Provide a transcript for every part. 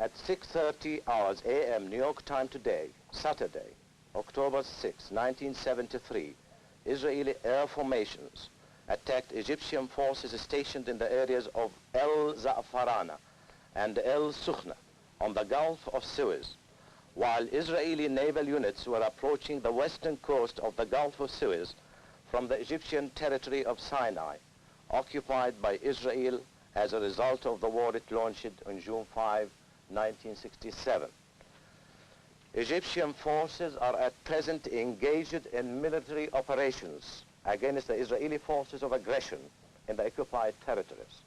At 6:30 hours a.m. New York time today, Saturday, October 6, 1973, Israeli air formations attacked Egyptian forces stationed in the areas of El Za'farana and El Sukhna on the Gulf of Suez, while Israeli naval units were approaching the western coast of the Gulf of Suez from the Egyptian territory of Sinai, occupied by Israel as a result of the war it launched on June 5, 1967. Egyptian forces are at present engaged in military operations against the Israeli forces of aggression in the occupied territories.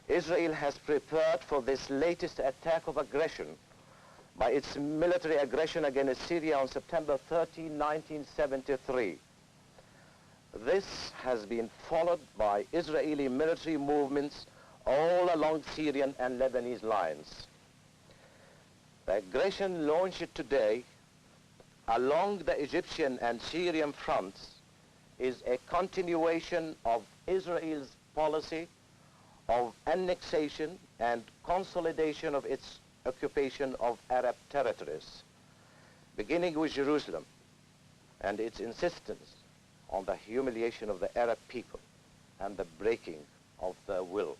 Israel has prepared for this latest attack of aggression by its military aggression against Syria on September 30, 1973. This has been followed by Israeli military movements all along Syrian and Lebanese lines. The aggression launched today along the Egyptian and Syrian fronts is a continuation of Israel's policy of annexation and consolidation of its occupation of Arab territories, beginning with Jerusalem and its insistence on the humiliation of the Arab people and the breaking of their will.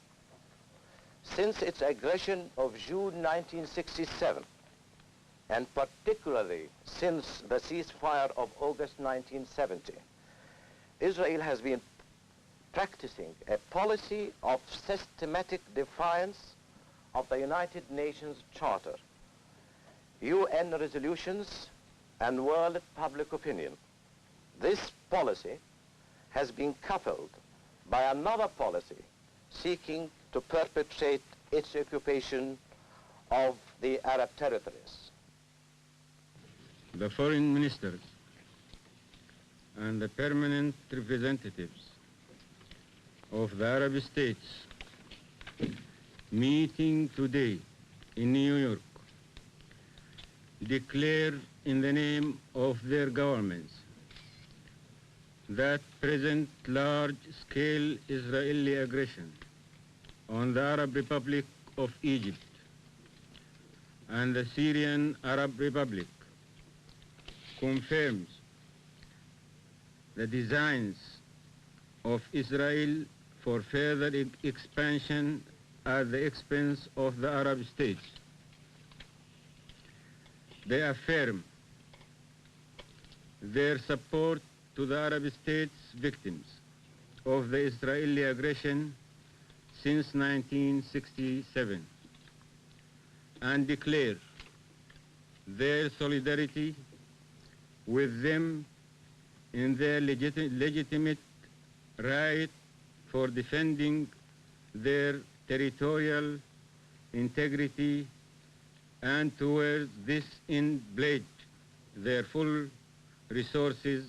Since its aggression of June 1967, and particularly since the ceasefire of August 1970, Israel has been practicing a policy of systematic defiance of the United Nations Charter, UN resolutions, and world public opinion. This policy has been coupled by another policy seeking to perpetrate its occupation of the Arab territories. The foreign ministers and the permanent representatives of the Arab states meeting today in New York declare in the name of their governments that present large-scale Israeli aggression on the Arab Republic of Egypt and the Syrian Arab Republic confirms the designs of Israel for further expansion at the expense of the Arab states. They affirm their support to the Arab states victims of the Israeli aggression since 1967 and declare their solidarity with them in their legitimate right for defending their territorial integrity and towards this end pledge their full resources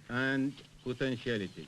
and potentialities.